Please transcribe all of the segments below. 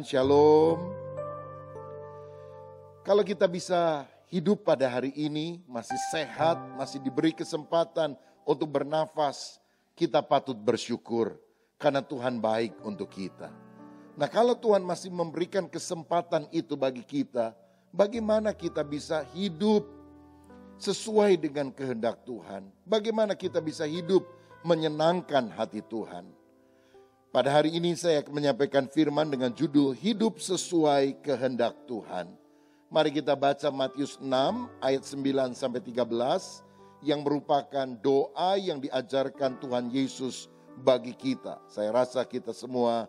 Shalom. Kalau kita bisa hidup pada hari ini, masih sehat, masih diberi kesempatan untuk bernafas, kita patut bersyukur karena Tuhan baik untuk kita. Nah, kalau Tuhan masih memberikan kesempatan itu bagi kita, bagaimana kita bisa hidup sesuai dengan kehendak Tuhan? Bagaimana kita bisa hidup menyenangkan hati Tuhan? Pada hari ini saya akan menyampaikan firman dengan judul Hidup Sesuai Kehendak Tuhan. Mari kita baca Matius 6 ayat 9 sampai 13 yang merupakan doa yang diajarkan Tuhan Yesus bagi kita. Saya rasa kita semua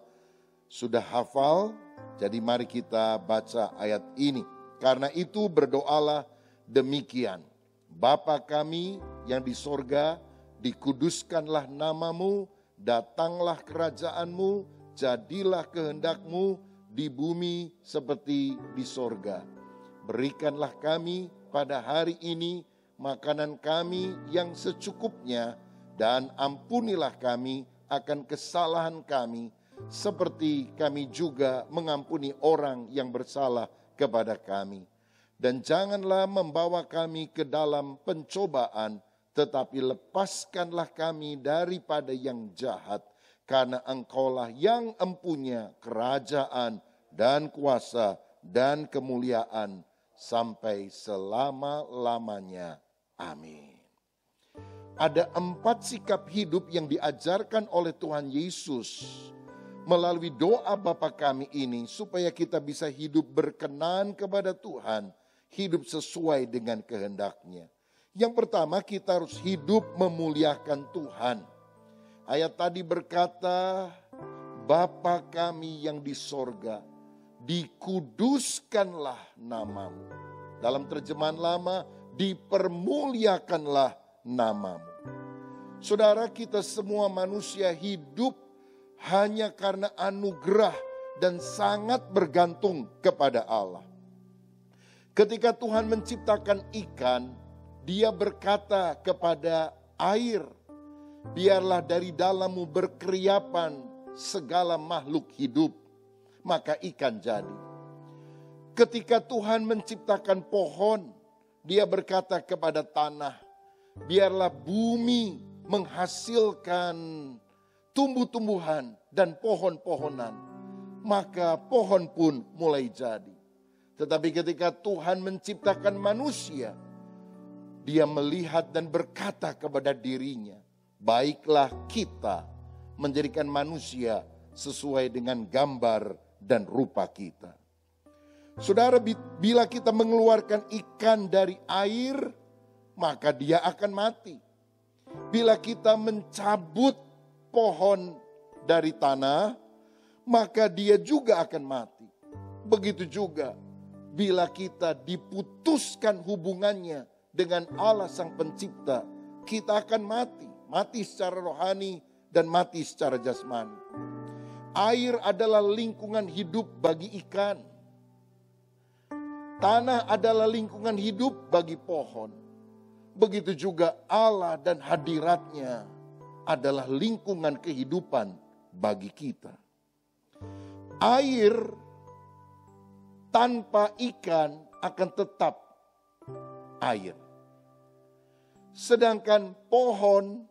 sudah hafal, jadi mari kita baca ayat ini. Karena itu berdoalah demikian. Bapa kami yang di sorga, dikuduskanlah namamu, datanglah kerajaanmu, jadilah kehendakmu di bumi seperti di sorga. Berikanlah kami pada hari ini makanan kami yang secukupnya, dan ampunilah kami akan kesalahan kami, seperti kami juga mengampuni orang yang bersalah kepada kami. Dan janganlah membawa kami ke dalam pencobaan, tetapi lepaskanlah kami daripada yang jahat, karena Engkaulah yang empunya kerajaan dan kuasa dan kemuliaan sampai selama-lamanya. Amin. Ada 4 sikap hidup yang diajarkan oleh Tuhan Yesus melalui doa Bapa kami ini, supaya kita bisa hidup berkenan kepada Tuhan, hidup sesuai dengan kehendak-Nya. Yang pertama, kita harus hidup memuliakan Tuhan. Ayat tadi berkata, Bapa kami yang di sorga, dikuduskanlah namamu. Dalam terjemahan lama, dipermuliakanlah namamu. Saudara, kita semua manusia hidup hanya karena anugerah dan sangat bergantung kepada Allah. Ketika Tuhan menciptakan ikan, Dia berkata kepada air, biarlah dari dalammu berkeriapan segala makhluk hidup, maka ikan jadi. Ketika Tuhan menciptakan pohon, Dia berkata kepada tanah, biarlah bumi menghasilkan tumbuh-tumbuhan dan pohon-pohonan, maka pohon pun mulai jadi. Tetapi ketika Tuhan menciptakan manusia, Dia melihat dan berkata kepada dirinya, baiklah kita menjadikan manusia sesuai dengan gambar dan rupa kita. Saudara, bila kita mengeluarkan ikan dari air, maka dia akan mati. Bila kita mencabut pohon dari tanah, maka dia juga akan mati. Begitu juga bila kita diputuskan hubungannya dengan Allah Sang Pencipta, kita akan mati. Mati secara rohani dan mati secara jasmani. Air adalah lingkungan hidup bagi ikan. Tanah adalah lingkungan hidup bagi pohon. Begitu juga Allah dan hadirat-Nya adalah lingkungan kehidupan bagi kita. Air tanpa ikan akan tetap air. Sedangkan pohon,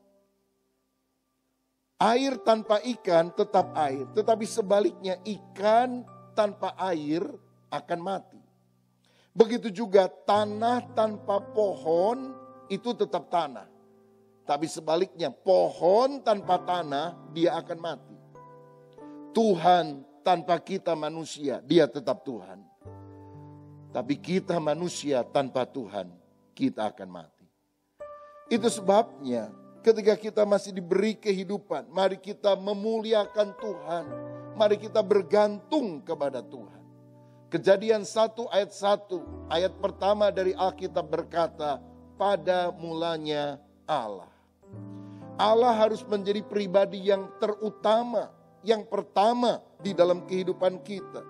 air tanpa ikan tetap air. Tetapi sebaliknya, ikan tanpa air akan mati. Begitu juga tanah tanpa pohon itu tetap tanah. Tapi sebaliknya, pohon tanpa tanah dia akan mati. Tuhan tanpa kita manusia, Dia tetap Tuhan. Tapi kita manusia tanpa Tuhan, kita akan mati. Itu sebabnya ketika kita masih diberi kehidupan, mari kita memuliakan Tuhan. Mari kita bergantung kepada Tuhan. Kejadian 1 ayat 1, ayat pertama dari Alkitab berkata, pada mulanya Allah. Allah harus menjadi pribadi yang terutama, yang pertama di dalam kehidupan kita.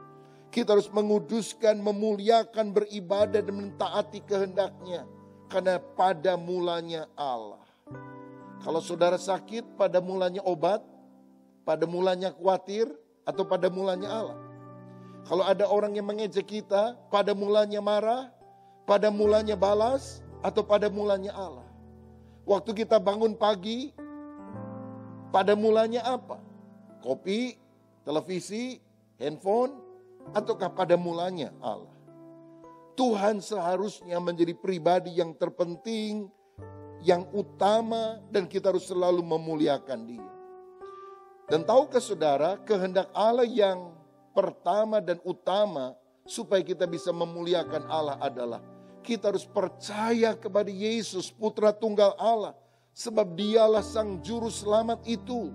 Kita harus menguduskan, memuliakan, beribadah dan mentaati kehendak-Nya. Karena pada mulanya Allah. Kalau saudara sakit, pada mulanya obat, pada mulanya khawatir, atau pada mulanya Allah. Kalau ada orang yang mengejek kita, pada mulanya marah, pada mulanya balas, atau pada mulanya Allah. Waktu kita bangun pagi, pada mulanya apa? Kopi, televisi, handphone, ataukah pada mulanya Allah? Tuhan seharusnya menjadi pribadi yang terpenting, yang utama, dan kita harus selalu memuliakan Dia. Dan tahukah saudara, kehendak Allah yang pertama dan utama supaya kita bisa memuliakan Allah adalah kita harus percaya kepada Yesus, Putra Tunggal Allah, sebab Dialah Sang Juru Selamat itu.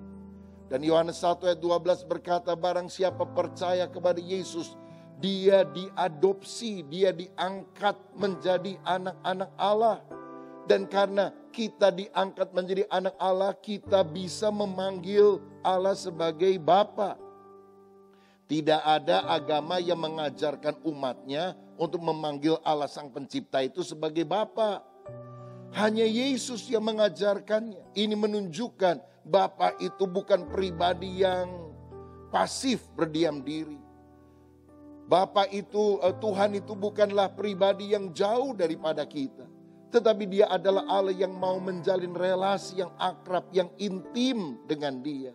Dan Yohanes 1 ayat 12 berkata, barang siapa percaya kepada Yesus, dia diadopsi, dia diangkat menjadi anak-anak Allah. Dan karena kita diangkat menjadi anak Allah, kita bisa memanggil Allah sebagai Bapa. Tidak ada agama yang mengajarkan umatnya untuk memanggil Allah Sang Pencipta itu sebagai Bapa. Hanya Yesus yang mengajarkannya. Ini menunjukkan Bapa itu bukan pribadi yang pasif berdiam diri. Bapa itu, Tuhan itu bukanlah pribadi yang jauh daripada kita. Tetapi Dia adalah Allah yang mau menjalin relasi yang akrab, yang intim dengan Dia.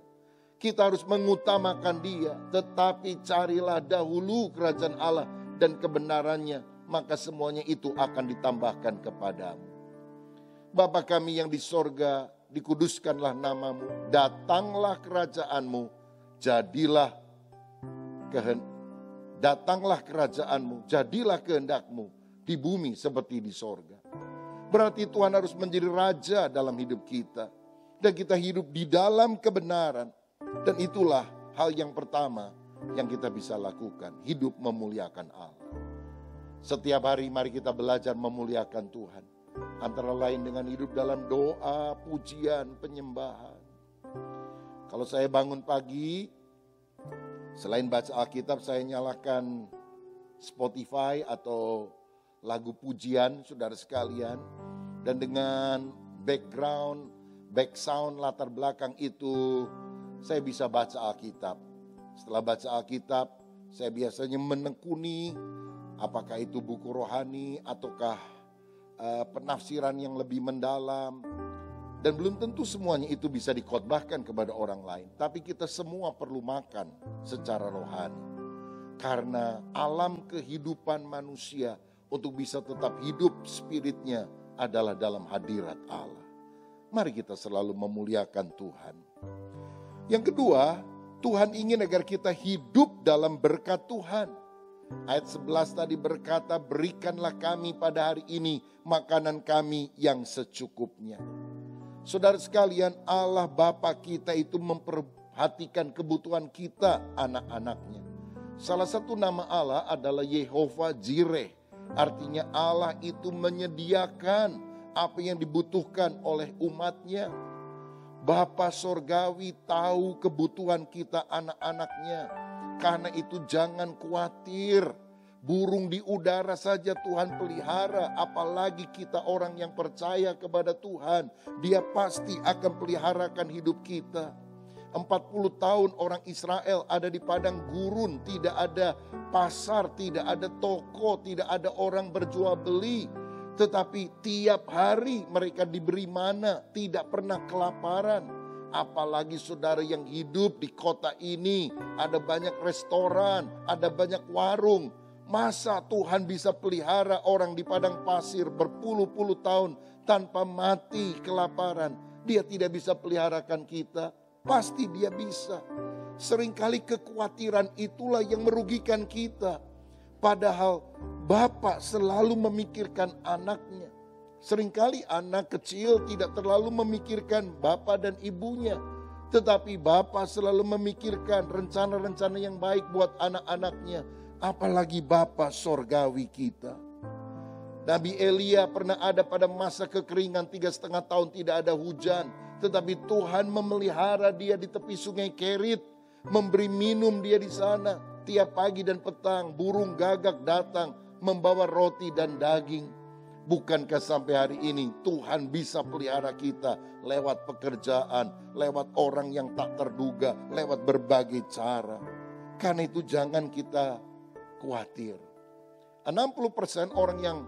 Kita harus mengutamakan Dia, tetapi carilah dahulu kerajaan Allah dan kebenarannya, maka semuanya itu akan ditambahkan kepadamu. Bapa kami yang di sorga, dikuduskanlah namamu, datanglah kerajaanmu, datanglah kerajaanmu, jadilah kehendakmu di bumi seperti di sorga. Berarti Tuhan harus menjadi raja dalam hidup kita. Dan kita hidup di dalam kebenaran. Dan itulah hal yang pertama yang kita bisa lakukan. Hidup memuliakan Allah. Setiap hari mari kita belajar memuliakan Tuhan. Antara lain dengan hidup dalam doa, pujian, penyembahan. Kalau saya bangun pagi, selain baca Alkitab, saya nyalakan Spotify atau lagu pujian, saudara sekalian. Dan dengan back sound, latar belakang itu, saya bisa baca Alkitab. Setelah baca Alkitab, saya biasanya menekuni apakah itu buku rohani ataukah penafsiran yang lebih mendalam. Dan belum tentu semuanya itu bisa dikhotbahkan kepada orang lain. Tapi kita semua perlu makan secara rohani. Karena alam kehidupan manusia untuk bisa tetap hidup spiritnya adalah dalam hadirat Allah. Mari kita selalu memuliakan Tuhan. Yang kedua, Tuhan ingin agar kita hidup dalam berkat Tuhan. Ayat 11 tadi berkata, berikanlah kami pada hari ini makanan kami yang secukupnya. Saudara sekalian, Allah Bapa kita itu memperhatikan kebutuhan kita, anak-anaknya. Salah satu nama Allah adalah Yehova Jireh. Artinya Allah itu menyediakan apa yang dibutuhkan oleh umatnya. Bapa Sorgawi tahu kebutuhan kita anak-anaknya. Karena itu jangan khawatir. Burung di udara saja Tuhan pelihara. Apalagi kita orang yang percaya kepada Tuhan. Dia pasti akan peliharakan hidup kita. 40 tahun orang Israel ada di padang gurun, tidak ada pasar, tidak ada toko, tidak ada orang berjual beli. Tetapi tiap hari mereka diberi mana, tidak pernah kelaparan. Apalagi saudara yang hidup di kota ini, ada banyak restoran, ada banyak warung. Masa Tuhan bisa pelihara orang di padang pasir berpuluh-puluh tahun tanpa mati kelaparan? Dia tidak bisa peliharakan kita. Pasti Dia bisa. Seringkali kekhawatiran itulah yang merugikan kita. Padahal Bapa selalu memikirkan anaknya. Seringkali anak kecil tidak terlalu memikirkan Bapa dan ibunya. Tetapi Bapa selalu memikirkan rencana-rencana yang baik buat anak-anaknya. Apalagi Bapa Sorgawi kita. Nabi Elia pernah ada pada masa kekeringan 3,5 tahun tidak ada hujan. Tetapi Tuhan memelihara dia di tepi sungai Kerit. Memberi minum dia di sana. Tiap pagi dan petang burung gagak datang membawa roti dan daging. Bukankah sampai hari ini Tuhan bisa pelihara kita lewat pekerjaan, lewat orang yang tak terduga, lewat berbagai cara. Karena itu jangan kita khawatir. 60% orang yang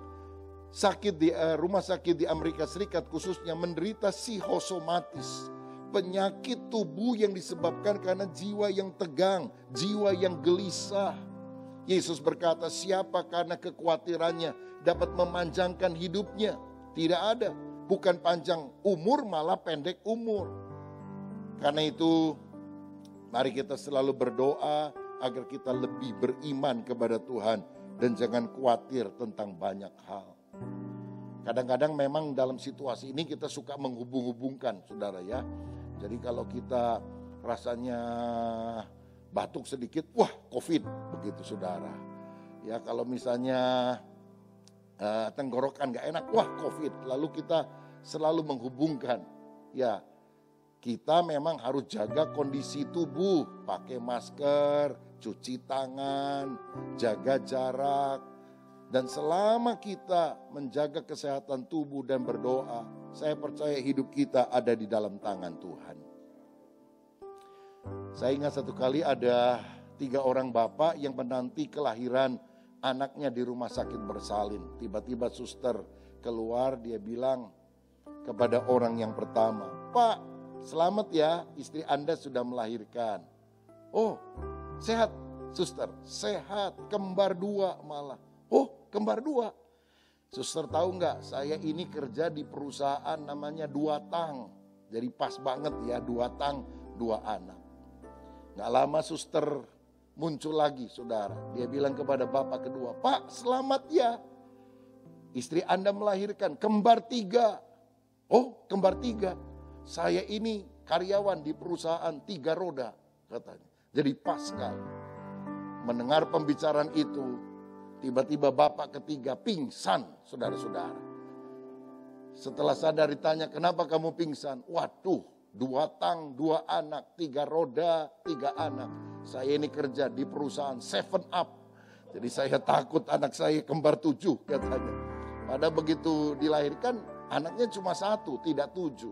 sakit di rumah sakit di Amerika Serikat khususnya menderita psikosomatis. Penyakit tubuh yang disebabkan karena jiwa yang tegang, jiwa yang gelisah. Yesus berkata, siapa karena kekhawatirannya dapat memanjangkan hidupnya? Tidak ada. Bukan panjang umur, malah pendek umur. Karena itu, mari kita selalu berdoa agar kita lebih beriman kepada Tuhan. Dan jangan khawatir tentang banyak hal. Kadang-kadang memang dalam situasi ini kita suka menghubung-hubungkan, saudara ya. Jadi kalau kita rasanya batuk sedikit, wah COVID, begitu saudara. Ya kalau misalnya tenggorokan gak enak, wah COVID. Lalu kita selalu menghubungkan. Ya kita memang harus jaga kondisi tubuh, pakai masker, cuci tangan, jaga jarak. Dan selama kita menjaga kesehatan tubuh dan berdoa, saya percaya hidup kita ada di dalam tangan Tuhan. Saya ingat satu kali ada 3 orang bapak yang menanti kelahiran anaknya di rumah sakit bersalin. Tiba-tiba suster keluar, dia bilang kepada orang yang pertama, "Pak, selamat ya, istri Anda sudah melahirkan." "Oh, sehat suster?" "Sehat, kembar 2 malah." "Oh, kembar 2. Suster tahu nggak, saya ini kerja di perusahaan namanya Dua Tang. Jadi pas banget ya, 2 tang, 2 anak. Nggak lama suster muncul lagi saudara. Dia bilang kepada bapak kedua, "Pak, selamat ya. Istri Anda melahirkan, kembar 3. "Oh, kembar 3. Saya ini karyawan di perusahaan 3 roda," katanya. Jadi pas sekali. Mendengar pembicaraan itu, tiba-tiba bapak ketiga pingsan, saudara-saudara. Setelah sadar ditanya, "Kenapa kamu pingsan?" "Waduh, 2 tang, 2 anak, 3 roda, 3 anak. Saya ini kerja di perusahaan 7 Up. Jadi saya takut anak saya kembar 7," katanya. Padahal begitu dilahirkan, anaknya cuma 1, tidak 7.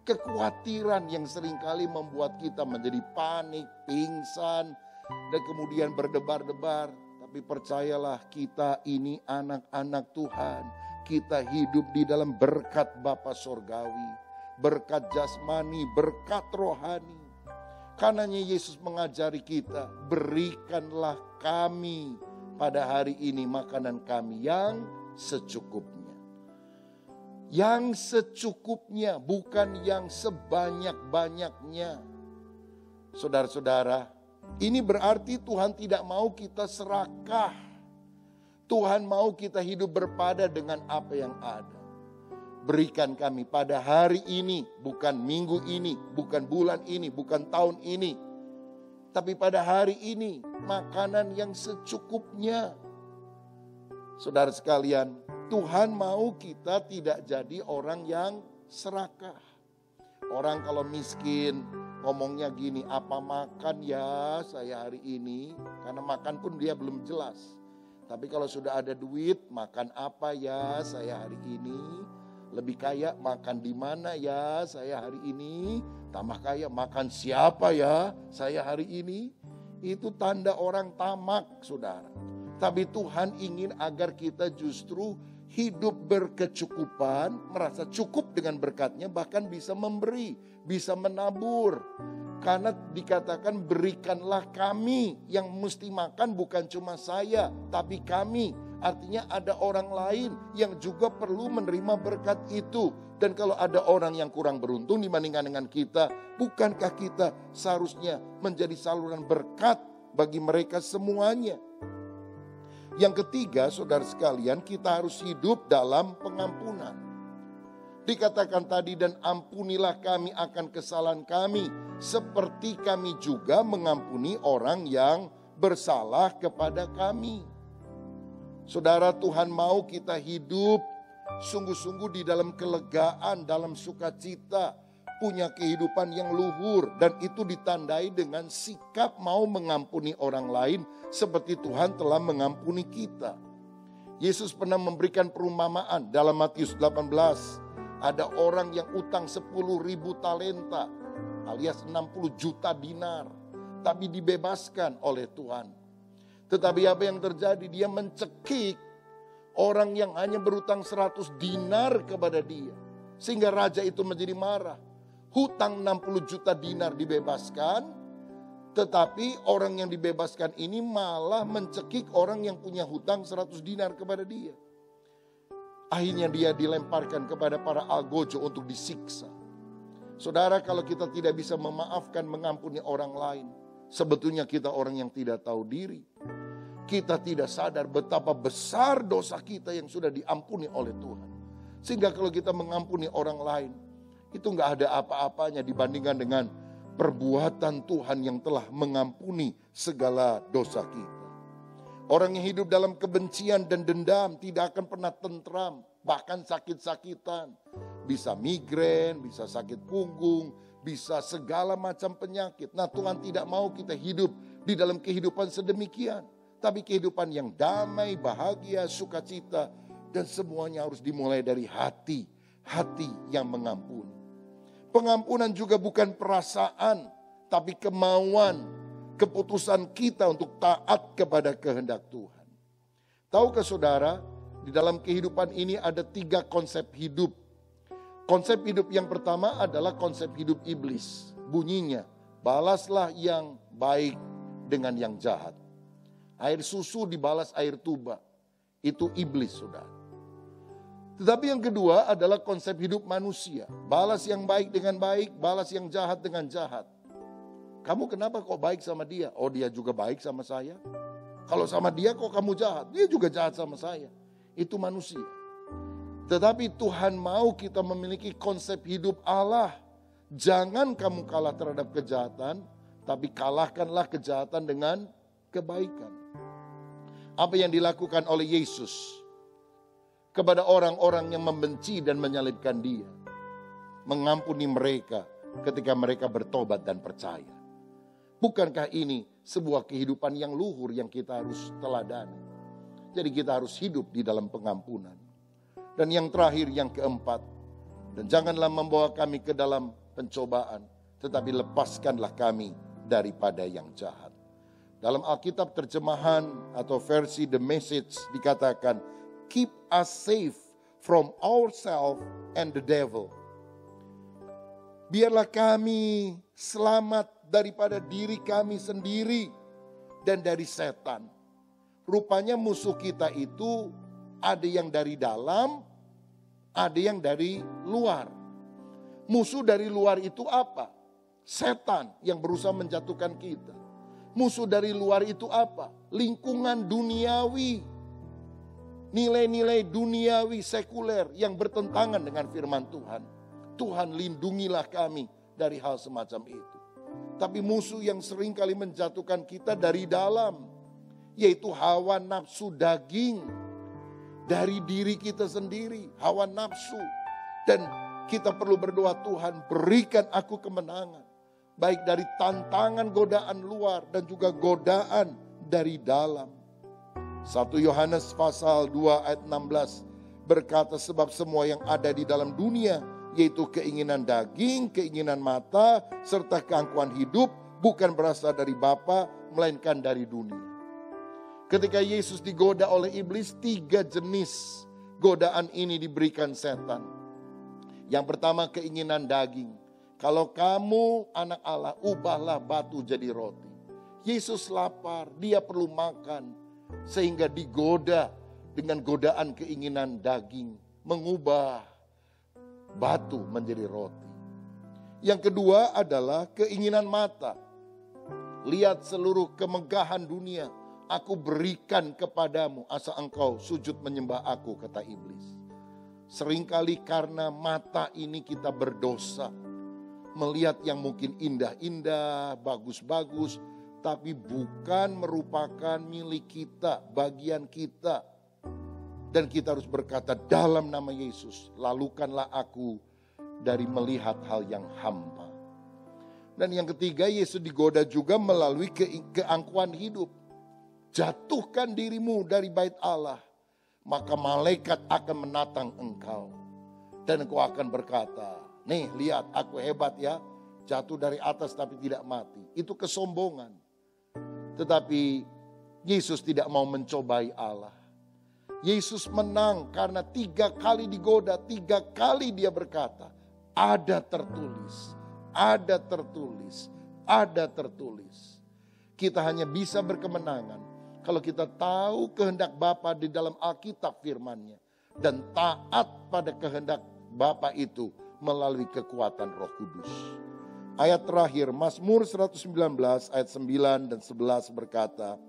Kekhawatiran yang seringkali membuat kita menjadi panik, pingsan, dan kemudian berdebar-debar. Tapi percayalah, kita ini anak-anak Tuhan. Kita hidup di dalam berkat Bapa Sorgawi. Berkat jasmani, berkat rohani. Karenanya Yesus mengajari kita, berikanlah kami pada hari ini makanan kami yang secukupnya. Yang secukupnya, bukan yang sebanyak-banyaknya. Saudara-saudara, ini berarti Tuhan tidak mau kita serakah. Tuhan mau kita hidup berpada dengan apa yang ada. Berikan kami pada hari ini, bukan minggu ini, bukan bulan ini, bukan tahun ini. Tapi pada hari ini, makanan yang secukupnya. Saudara sekalian, Tuhan mau kita tidak jadi orang yang serakah. Orang kalau miskin, ngomongnya gini, "Apa makan ya saya hari ini?" Karena makan pun dia belum jelas. Tapi kalau sudah ada duit, makan apa ya saya hari ini? Lebih kaya, makan di mana ya saya hari ini? Tambah kaya, makan siapa ya saya hari ini? Itu tanda orang tamak, saudara. Tapi Tuhan ingin agar kita justru hidup berkecukupan, merasa cukup dengan berkatnya, bahkan bisa memberi, bisa menabur. Karena dikatakan berikanlah kami, yang mesti makan bukan cuma saya, tapi kami. Artinya ada orang lain yang juga perlu menerima berkat itu. Dan kalau ada orang yang kurang beruntung dibandingkan dengan kita, bukankah kita seharusnya menjadi saluran berkat bagi mereka semuanya? Yang ketiga, saudara sekalian, kita harus hidup dalam pengampunan. Dikatakan tadi, dan ampunilah kami akan kesalahan kami, seperti kami juga mengampuni orang yang bersalah kepada kami. Saudara, Tuhan mau kita hidup sungguh-sungguh di dalam kelegaan, dalam sukacita, punya kehidupan yang luhur, dan itu ditandai dengan sikap mau mengampuni orang lain seperti Tuhan telah mengampuni kita. Yesus pernah memberikan perumpamaan dalam Matius 18. Ada orang yang utang 10.000 talenta alias 60 juta dinar, tapi dibebaskan oleh Tuhan. Tetapi apa yang terjadi? Dia mencekik orang yang hanya berhutang 100 dinar kepada dia. Sehingga raja itu menjadi marah. Hutang 60 juta dinar dibebaskan, tetapi orang yang dibebaskan ini malah mencekik orang yang punya hutang 100 dinar kepada dia. Akhirnya dia dilemparkan kepada para algojo untuk disiksa. Saudara, kalau kita tidak bisa memaafkan, mengampuni orang lain, sebetulnya kita orang yang tidak tahu diri. Kita tidak sadar betapa besar dosa kita yang sudah diampuni oleh Tuhan. Sehingga kalau kita mengampuni orang lain, itu gak ada apa-apanya dibandingkan dengan perbuatan Tuhan yang telah mengampuni segala dosa kita. Orang yang hidup dalam kebencian dan dendam tidak akan pernah tentram, bahkan sakit-sakitan. Bisa migrain, bisa sakit punggung, bisa segala macam penyakit. Nah, Tuhan tidak mau kita hidup di dalam kehidupan sedemikian. Tapi kehidupan yang damai, bahagia, sukacita, dan semuanya harus dimulai dari hati. Hati yang mengampuni. Pengampunan juga bukan perasaan, tapi kemauan. Keputusan kita untuk taat kepada kehendak Tuhan. Tahukah saudara, di dalam kehidupan ini ada 3 konsep hidup. Konsep hidup yang pertama adalah konsep hidup iblis. Bunyinya, balaslah yang baik dengan yang jahat. Air susu dibalas air tuba. Itu iblis, saudara. Tetapi yang kedua adalah konsep hidup manusia. Balas yang baik dengan baik, balas yang jahat dengan jahat. Kamu kenapa kok baik sama dia? Oh, dia juga baik sama saya. Kalau sama dia kok kamu jahat? Dia juga jahat sama saya. Itu manusia. Tetapi Tuhan mau kita memiliki konsep hidup Allah. Jangan kamu kalah terhadap kejahatan, tapi kalahkanlah kejahatan dengan kebaikan. Apa yang dilakukan oleh Yesus kepada orang-orang yang membenci dan menyalibkan dia. Mengampuni mereka ketika mereka bertobat dan percaya. Bukankah ini sebuah kehidupan yang luhur yang kita harus teladani? Jadi kita harus hidup di dalam pengampunan. Dan yang terakhir, yang keempat, dan janganlah membawa kami ke dalam pencobaan, tetapi lepaskanlah kami daripada yang jahat. Dalam Alkitab terjemahan atau versi The Message dikatakan, keep us safe from ourselves and the devil. Biarlah kami selamat daripada diri kami sendiri dan dari setan. Rupanya musuh kita itu ada yang dari dalam, ada yang dari luar. Musuh dari luar itu apa? Setan yang berusaha menjatuhkan kita. Musuh dari luar itu apa? Lingkungan duniawi. Nilai-nilai duniawi sekuler yang bertentangan dengan firman Tuhan. Tuhan, lindungilah kami dari hal semacam itu. Tapi musuh yang sering kali menjatuhkan kita dari dalam, yaitu hawa nafsu daging. Dari diri kita sendiri, hawa nafsu. Dan kita perlu berdoa, Tuhan berikan aku kemenangan. Baik dari tantangan godaan luar dan juga godaan dari dalam. 1 Yohanes pasal 2 ayat 16 berkata, sebab semua yang ada di dalam dunia, yaitu keinginan daging, keinginan mata, serta keangkuhan hidup, bukan berasal dari Bapa, melainkan dari dunia. Ketika Yesus digoda oleh iblis, 3 jenis godaan ini diberikan setan. Yang pertama, keinginan daging. Kalau kamu anak Allah, ubahlah batu jadi roti. Yesus lapar, dia perlu makan. Sehingga digoda dengan godaan keinginan daging. Mengubah batu menjadi roti. Yang kedua adalah keinginan mata. Lihat seluruh kemegahan dunia, aku berikan kepadamu, asal engkau sujud menyembah aku, kata iblis. Seringkali karena mata ini kita berdosa. Melihat yang mungkin indah-indah, bagus-bagus, tapi bukan merupakan milik kita, bagian kita. Dan kita harus berkata, dalam nama Yesus, lalukanlah aku dari melihat hal yang hampa. Dan yang ketiga, Yesus digoda juga melalui keangkuhan hidup. Jatuhkan dirimu dari bait Allah, maka malaikat akan menatang engkau. Dan engkau akan berkata, nih lihat aku hebat ya, jatuh dari atas tapi tidak mati. Itu kesombongan. Tetapi Yesus tidak mau mencobai Allah. Yesus menang karena 3 kali digoda, 3 kali dia berkata, ada tertulis, ada tertulis, ada tertulis. Kita hanya bisa berkemenangan kalau kita tahu kehendak Bapa di dalam Alkitab firman-Nya. Dan taat pada kehendak Bapa itu melalui kekuatan Roh Kudus. Ayat terakhir, Mazmur 119 ayat 9 dan 11 berkata,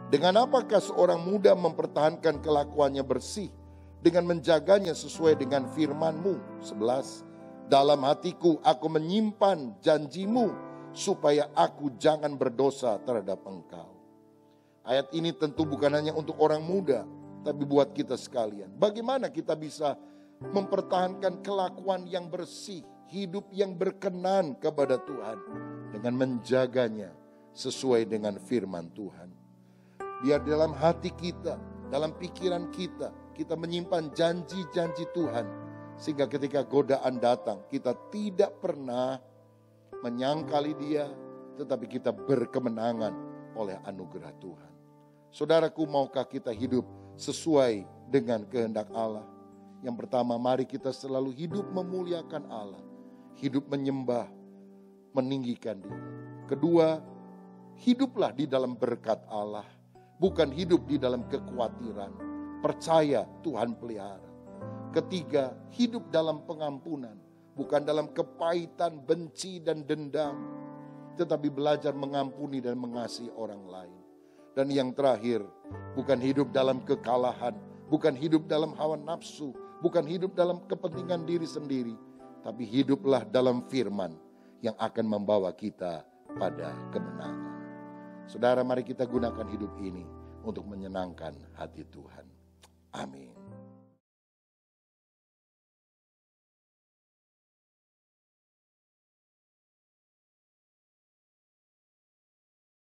dengan apakah seorang muda mempertahankan kelakuannya bersih dengan menjaganya sesuai dengan firman-Mu? 11. Dalam hatiku aku menyimpan janji-Mu supaya aku jangan berdosa terhadap Engkau. Ayat ini tentu bukan hanya untuk orang muda, tapi buat kita sekalian. Bagaimana kita bisa mempertahankan kelakuan yang bersih, hidup yang berkenan kepada Tuhan dengan menjaganya sesuai dengan firman Tuhan. Biar dalam hati kita, dalam pikiran kita, kita menyimpan janji-janji Tuhan. Sehingga ketika godaan datang, kita tidak pernah menyangkali dia, tetapi kita berkemenangan oleh anugerah Tuhan. Saudaraku, maukah kita hidup sesuai dengan kehendak Allah? Yang pertama, mari kita selalu hidup memuliakan Allah. Hidup menyembah, meninggikan Dia. Kedua, hiduplah di dalam berkat Allah. Bukan hidup di dalam kekhawatiran. Percaya Tuhan pelihara. Ketiga, hidup dalam pengampunan. Bukan dalam kepahitan, benci dan dendam. Tetapi belajar mengampuni dan mengasihi orang lain. Dan yang terakhir, bukan hidup dalam kekalahan. Bukan hidup dalam hawa nafsu. Bukan hidup dalam kepentingan diri sendiri. Tapi hiduplah dalam firman yang akan membawa kita pada kemenangan. Saudara, mari kita gunakan hidup ini untuk menyenangkan hati Tuhan. Amin.